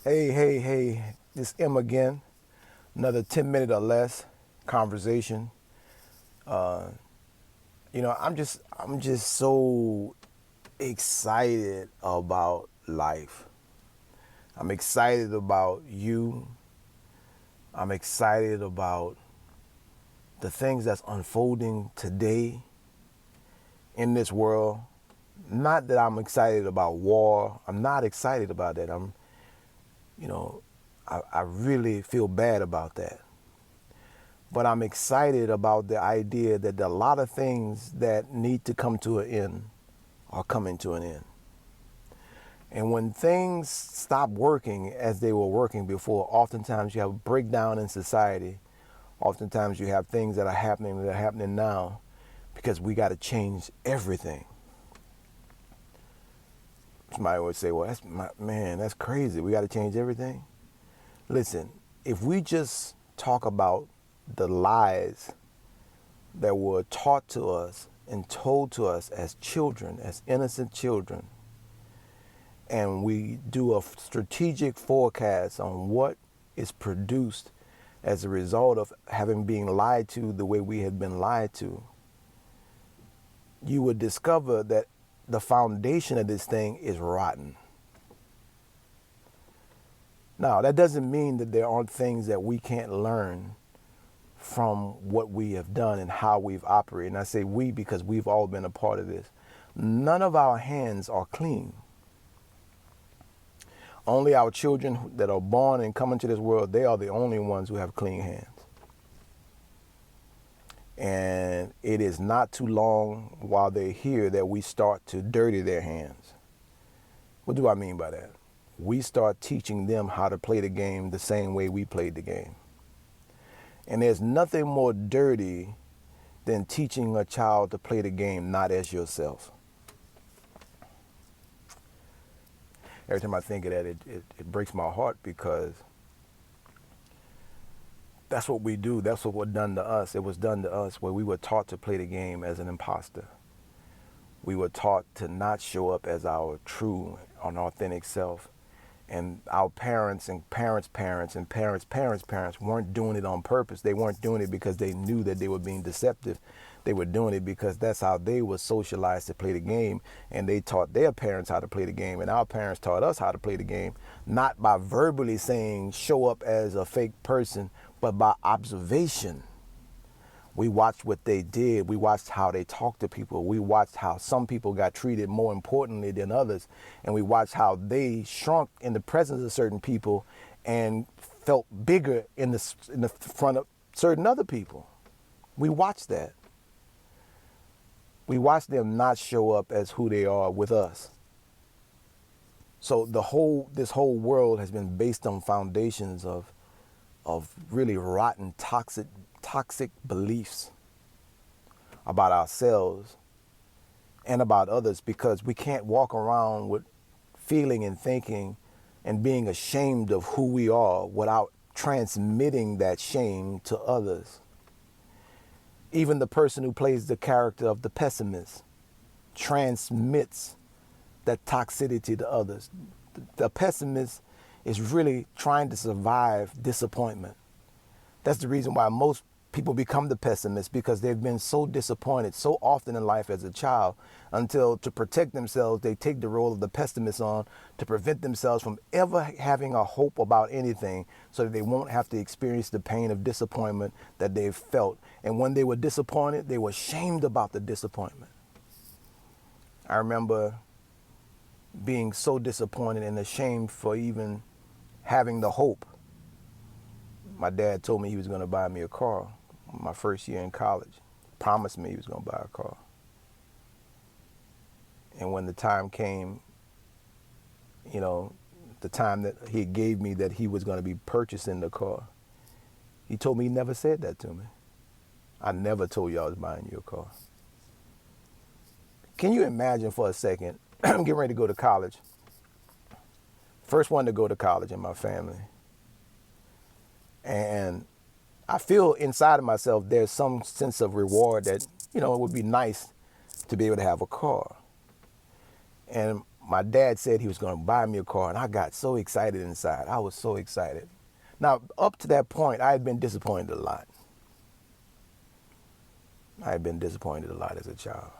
Hey, this M again. Another 10-minute or less conversation. Uh, I'm just so excited about life. I'm excited about you. I'm excited about the things that's unfolding today in this world. Not that I'm excited about war. I'm not excited about that. You know, I really feel bad about that. But I'm excited about the idea that a lot of things that need to come to an end are coming to an end. And when things stop working as they were working before, oftentimes you have a breakdown in society. Oftentimes you have things that are happening now because we got to change everything. Somebody would say, well, that's crazy. We got to change everything. Listen, if we just talk about the lies that were taught to us and told to us as children, as innocent children, and we do a strategic forecast on what is produced as a result of having been lied to the way we had been lied to, you would discover that the foundation of this thing is rotten. Now, that doesn't mean that there aren't things that we can't learn from what we have done and how we've operated. And I say we because we've all been a part of this. None of our hands are clean. Only our children that are born and come into this world, they are the only ones who have clean hands. And it is not too long while they're here that we start to dirty their hands. What do I mean by that? We start teaching them how to play the game the same way we played the game. And there's nothing more dirty than teaching a child to play the game not as yourself. Every time I think of that, it breaks my heart because that's what we do. That's what was done to us. It was done to us where we were taught to play the game as an imposter. We were taught to not show up as our true and authentic self. And our parents and parents' parents and parents' parents' parents weren't doing it on purpose. They weren't doing it because they knew that they were being deceptive. They were doing it because that's how they were socialized to play the game. And they taught their parents how to play the game. And our parents taught us how to play the game, not by verbally saying show up as a fake person, but by observation. We watched what they did. We watched how they talked to people. We watched how some people got treated more importantly than others. And we watched how they shrunk in the presence of certain people and felt bigger in the front of certain other people. We watched that. We watched them not show up as who they are with us. So this whole world has been based on foundations of really rotten, toxic beliefs about ourselves and about others, because we can't walk around with feeling and thinking and being ashamed of who we are without transmitting that shame to others. Even the person who plays the character of the pessimist transmits that toxicity to others. The pessimist is really trying to survive disappointment. That's the reason why most people become the pessimist, because they've been so disappointed so often in life as a child, until to protect themselves, they take the role of the pessimist on to prevent themselves from ever having a hope about anything, so that they won't have to experience the pain of disappointment that they've felt. And when they were disappointed, they were ashamed about the disappointment. I remember being so disappointed and ashamed for even having the hope. My dad told me he was going to buy me a car my first year in college. Promised me he was going to buy a car. And when the time came, the time that he gave me that he was going to be purchasing the car, he told me he never said that to me. I never told you I was buying you a car. Can you imagine for a second, I'm getting ready to go to college. First one to go to college in my family. And I feel inside of myself there's some sense of reward that, it would be nice to be able to have a car. And my dad said he was going to buy me a car, and I got so excited inside. I was so excited. Now, up to that point, I had been disappointed a lot. I had been disappointed a lot as a child.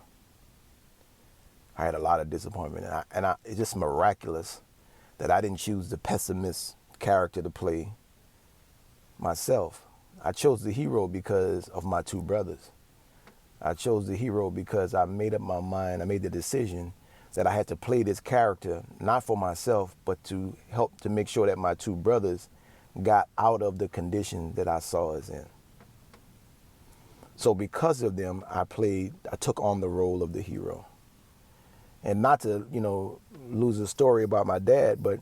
I had a lot of disappointment, and it's just miraculous that I didn't choose the pessimist character to play myself. I chose the hero because of my two brothers. I chose the hero because I made up my mind. I made the decision that I had to play this character, not for myself, but to help to make sure that my two brothers got out of the condition that I saw us in. So because of them, I took on the role of the hero. And not to, lose a story about my dad, but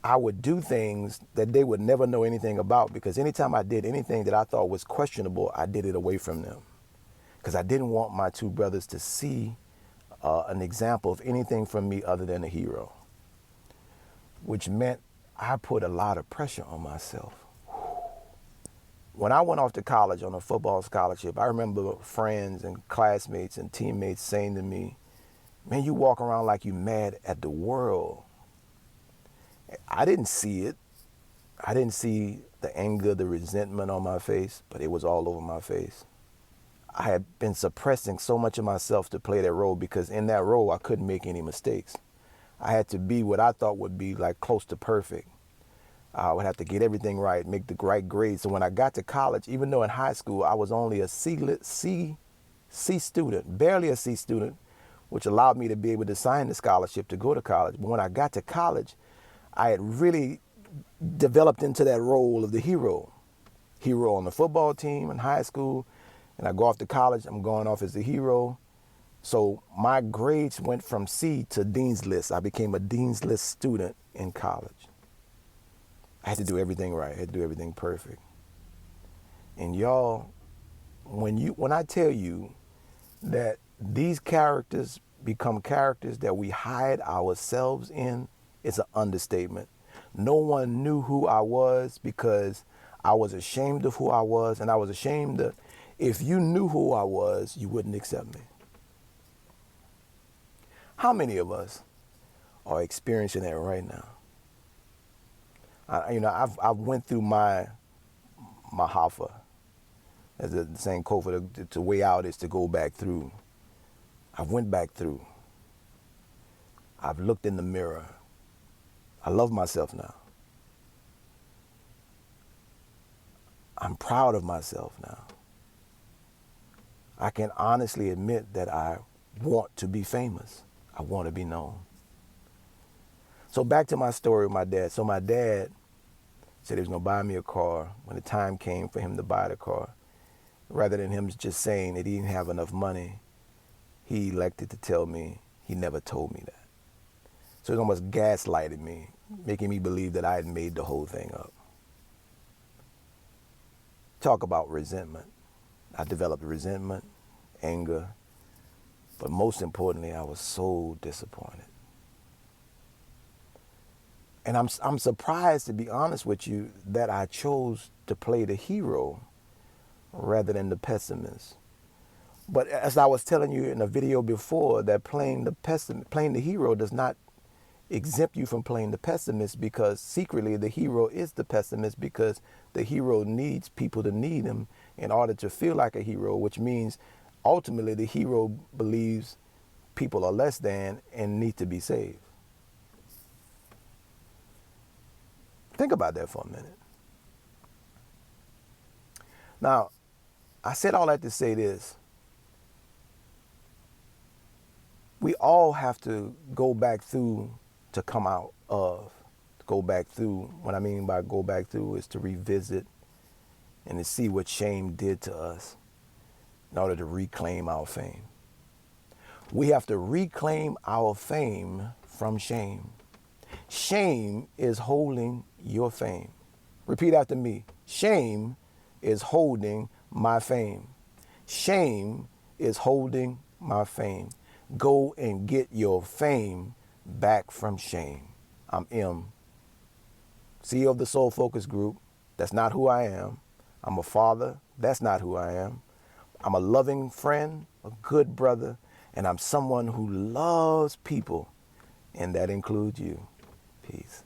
I would do things that they would never know anything about, because anytime I did anything that I thought was questionable, I did it away from them. Because I didn't want my two brothers to see an example of anything from me other than a hero, which meant I put a lot of pressure on myself. When I went off to college on a football scholarship, I remember friends and classmates and teammates saying to me, "Man, you walk around like you mad at the world." I didn't see it. I didn't see the anger, the resentment on my face, but it was all over my face. I had been suppressing so much of myself to play that role, because in that role, I couldn't make any mistakes. I had to be what I thought would be like close to perfect. I would have to get everything right, make the right grades. So when I got to college, even though in high school I was only a C student, barely a C student, which allowed me to be able to sign the scholarship to go to college. But when I got to college, I had really developed into that role of the hero. Hero on the football team in high school, and I go off to college, I'm going off as the hero. So my grades went from C to Dean's List. I became a Dean's List student in college. I had to do everything right. I had to do everything perfect. And y'all, when I tell you that these characters become characters that we hide ourselves in, it's an understatement. No one knew who I was because I was ashamed of who I was, and I was ashamed of, if you knew who I was, you wouldn't accept me. How many of us are experiencing that right now? I've went through my Hafa, as the saying quote, for the way out is to go back through. I went back through. I've looked in the mirror. I love myself now. I'm proud of myself now. I can honestly admit that I want to be famous. I want to be known. So back to my story with my dad. So my dad said he was going to buy me a car. When the time came for him to buy the car, rather than him just saying that he didn't have enough money, he elected to tell me he never told me that. So he almost gaslighted me, making me believe that I had made the whole thing up. Talk about resentment. I developed resentment, anger, but most importantly, I was so disappointed. And I'm surprised, to be honest with you, that I chose to play the hero rather than the pessimist. But as I was telling you in a video before, that playing the hero does not exempt you from playing the pessimist, because secretly the hero is the pessimist, because the hero needs people to need him in order to feel like a hero, which means ultimately the hero believes people are less than and need to be saved. Think about that for a minute. Now, I said all that to say this. We all have to go back through to come out of. Go back through. What I mean by go back through is to revisit and to see what shame did to us in order to reclaim our fame. We have to reclaim our fame from shame. Shame is holding your fame. Repeat after me. Shame is holding my fame. Shame is holding my fame. Go and get your fame back from shame. I'm M, CEO of the Soul Focus Group. That's not who I am. I'm a father. That's not who I am. I'm a loving friend, a good brother, and I'm someone who loves people And that includes you. Peace.